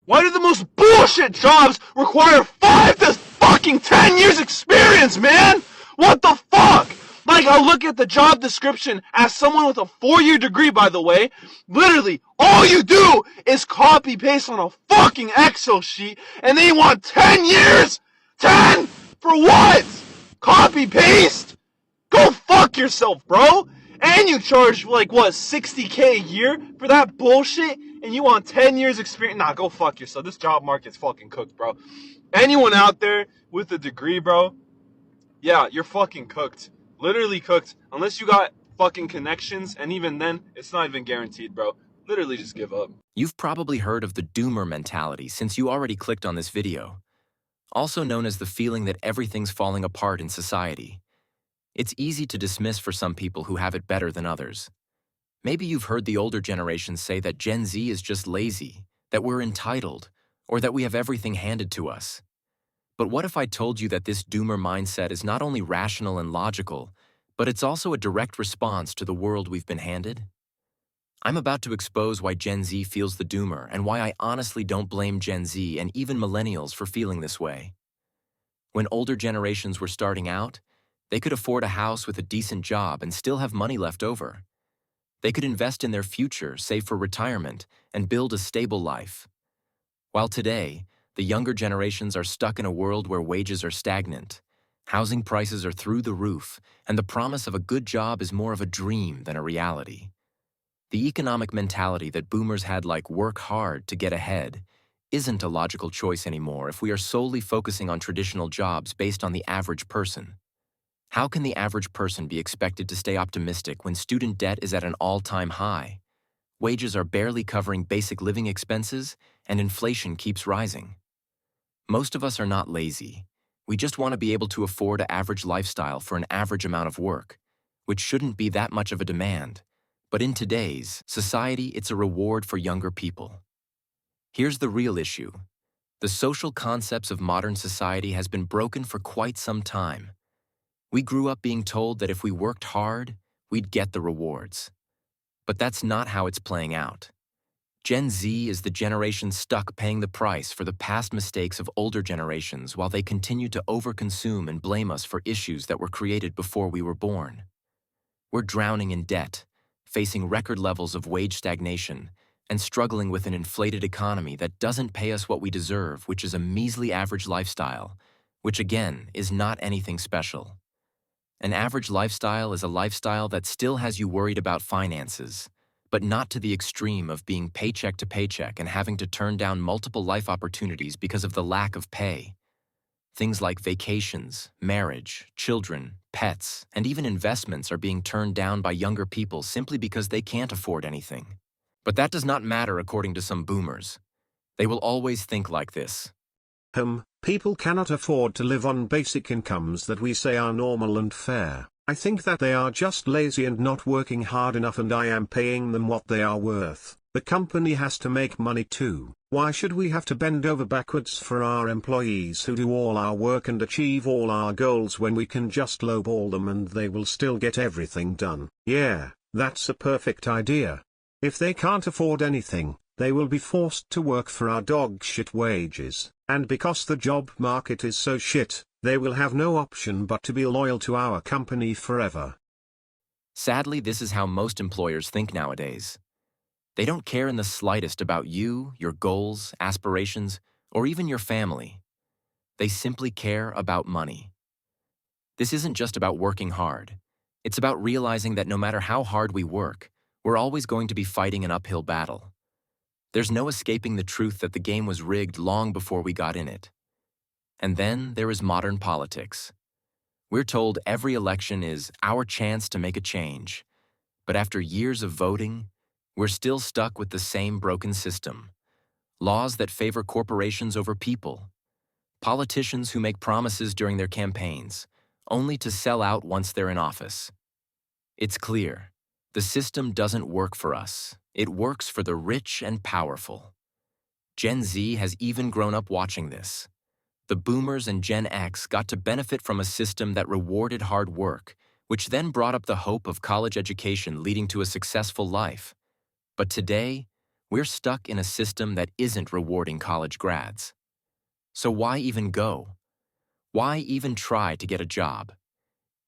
Why do the most bullshit jobs require 5 to fucking 10 years experience, man? What the fuck? Like, I look at the job description as someone with a 4-year degree, by the way. Literally, all you do is copy paste on a fucking Excel sheet, and they want 10 years? 10? For what? Copy paste? Go fuck yourself, bro. And you charge, like, what, 60K a year for that bullshit? And you want 10 years experience? Nah, go fuck yourself. This job market's fucking cooked, bro. Anyone out there with a degree, bro, yeah, you're fucking cooked. Literally cooked. Unless you got fucking connections, and even then, it's not even guaranteed, bro. Literally just give up. You've probably heard of the DOOMER mentality since you already clicked on this video, also known as the feeling that everything's falling apart in society. It's easy to dismiss for some people who have it better than others. Maybe you've heard the older generations say that Gen Z is just lazy, that we're entitled, or that we have everything handed to us. But what if I told you that this doomer mindset is not only rational and logical, but it's also a direct response to the world we've been handed? I'm about to expose why Gen Z feels the doomer and why I honestly don't blame Gen Z and even millennials for feeling this way. When older generations were starting out, they could afford a house with a decent job and still have money left over. They could invest in their future, save for retirement, and build a stable life. While today, the younger generations are stuck in a world where wages are stagnant, housing prices are through the roof, and the promise of a good job is more of a dream than a reality. The economic mentality that boomers had, like work hard to get ahead, isn't a logical choice anymore if we are solely focusing on traditional jobs based on the average person. How can the average person be expected to stay optimistic when student debt is at an all-time high, wages are barely covering basic living expenses, and inflation keeps rising? Most of us are not lazy. We just want to be able to afford an average lifestyle for an average amount of work, which shouldn't be that much of a demand. But in today's society, it's a reward for younger people. Here's the real issue. The social concepts of modern society has been broken for quite some time. We grew up being told that if we worked hard, we'd get the rewards. But that's not how it's playing out. Gen Z is the generation stuck paying the price for the past mistakes of older generations while they continue to overconsume and blame us for issues that were created before we were born. We're drowning in debt, facing record levels of wage stagnation, and struggling with an inflated economy that doesn't pay us what we deserve, which is a measly average lifestyle, which again is not anything special. An average lifestyle is a lifestyle that still has you worried about finances, but not to the extreme of being paycheck to paycheck and having to turn down multiple life opportunities because of the lack of pay. Things like vacations, marriage, children, pets, and even investments are being turned down by younger people simply because they can't afford anything. But that does not matter according to some boomers. They will always think like this. People cannot afford to live on basic incomes that we say are normal and fair. I think that they are just lazy and not working hard enough, and I am paying them what they are worth. The company has to make money too. Why should we have to bend over backwards for our employees who do all our work and achieve all our goals when we can just lowball them and they will still get everything done? Yeah, that's a perfect idea. If they can't afford anything, they will be forced to work for our dog shit wages, and because the job market is so shit, they will have no option but to be loyal to our company forever. Sadly, this is how most employers think nowadays. They don't care in the slightest about you, your goals, aspirations, or even your family. They simply care about money. This isn't just about working hard. It's about realizing that no matter how hard we work, we're always going to be fighting an uphill battle. There's no escaping the truth that the game was rigged long before we got in it. And then there is modern politics. We're told every election is our chance to make a change. But after years of voting, we're still stuck with the same broken system. Laws that favor corporations over people. Politicians who make promises during their campaigns, only to sell out once they're in office. It's clear. The system doesn't work for us. It works for the rich and powerful. Gen Z has even grown up watching this. The boomers and Gen X got to benefit from a system that rewarded hard work, which then brought up the hope of college education leading to a successful life. But today, We're stuck in a system that isn't rewarding college grads. So why even go? Why even try to get a job?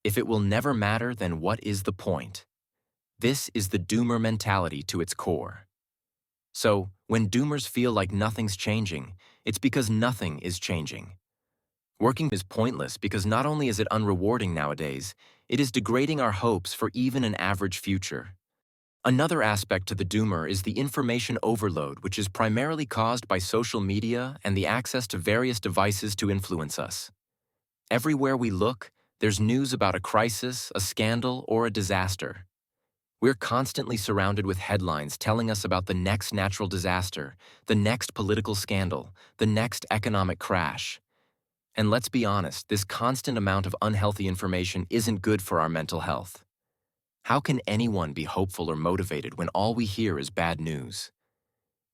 If it will never matter, then what is the point? This is the doomer mentality to its core. So, when doomers feel like nothing's changing, it's because nothing is changing. Working is pointless because not only is it unrewarding nowadays, it is degrading our hopes for even an average future. Another aspect to the doomer is the information overload, which is primarily caused by social media and the access to various devices to influence us. Everywhere we look, there's news about a crisis, a scandal, or a disaster. We're constantly surrounded with headlines telling us about the next natural disaster, the next political scandal, the next economic crash. And let's be honest, this constant amount of unhealthy information isn't good for our mental health. How can anyone be hopeful or motivated when all we hear is bad news?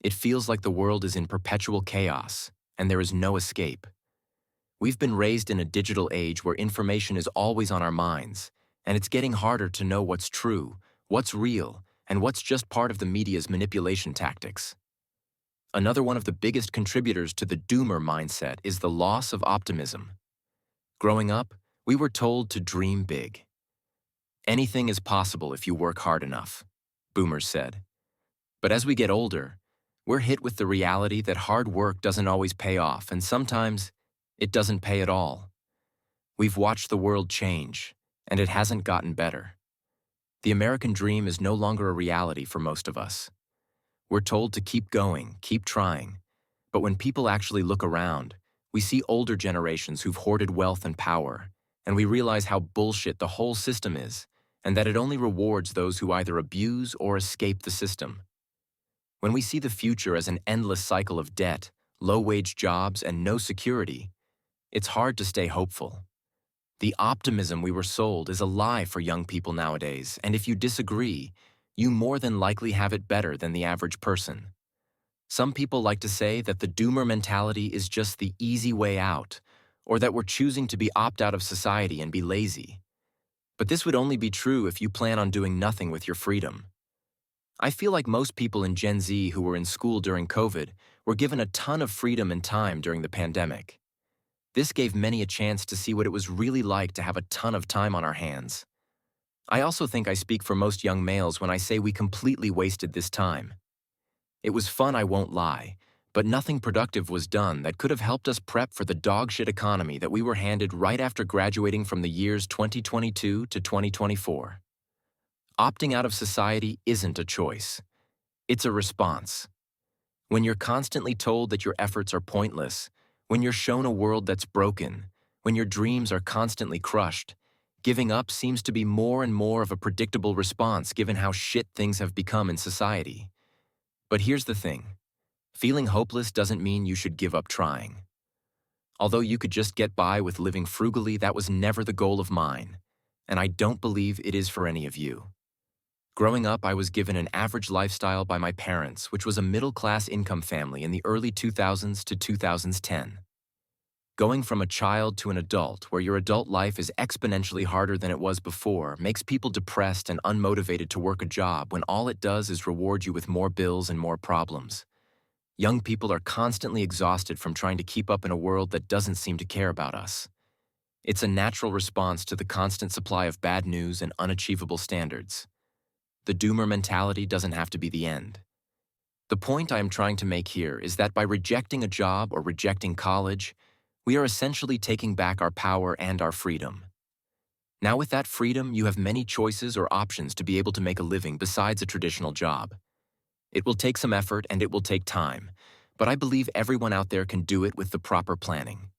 It feels like the world is in perpetual chaos, and there is no escape. We've been raised in a digital age where information is always on our minds, and it's getting harder to know what's true, what's real, and what's just part of the media's manipulation tactics. Another one of the biggest contributors to the doomer mindset is the loss of optimism. Growing up, we were told to dream big. Anything is possible if you work hard enough, boomers said. But as we get older, we're hit with the reality that hard work doesn't always pay off, and sometimes it doesn't pay at all. We've watched the world change, and it hasn't gotten better. The American dream is no longer a reality for most of us. We're told to keep going, keep trying. But when people actually look around, we see older generations who've hoarded wealth and power, and we realize how bullshit the whole system is, and that it only rewards those who either abuse or escape the system. When we see the future as an endless cycle of debt, low-wage jobs, and no security, it's hard to stay hopeful. The optimism we were sold is a lie for young people nowadays, and if you disagree, you more than likely have it better than the average person. Some people like to say that the doomer mentality is just the easy way out, or that we're choosing to be opt out of society and be lazy. But this would only be true if you plan on doing nothing with your freedom. I feel like most people in Gen Z who were in school during COVID were given a ton of freedom and time during the pandemic. This gave many a chance to see what it was really like to have a ton of time on our hands. I also think I speak for most young males when I say we completely wasted this time. It was fun, I won't lie, but nothing productive was done that could have helped us prep for the dogshit economy that we were handed right after graduating from the years 2022 to 2024. Opting out of society isn't a choice. It's a response. When you're constantly told that your efforts are pointless, when you're shown a world that's broken, when your dreams are constantly crushed, giving up seems to be more and more of a predictable response given how shit things have become in society. But here's the thing. Feeling hopeless doesn't mean you should give up trying. Although you could just get by with living frugally, that was never the goal of mine, and I don't believe it is for any of you. Growing up, I was given an average lifestyle by my parents, which was a middle-class income family in the early 2000s to 2010. Going from a child to an adult, where your adult life is exponentially harder than it was before, makes people depressed and unmotivated to work a job when all it does is reward you with more bills and more problems. Young people are constantly exhausted from trying to keep up in a world that doesn't seem to care about us. It's a natural response to the constant supply of bad news and unachievable standards. The doomer mentality doesn't have to be the end. The point I am trying to make here is that by rejecting a job or rejecting college, we are essentially taking back our power and our freedom. Now with that freedom, you have many choices or options to be able to make a living besides a traditional job. It will take some effort and it will take time, but I believe everyone out there can do it with the proper planning.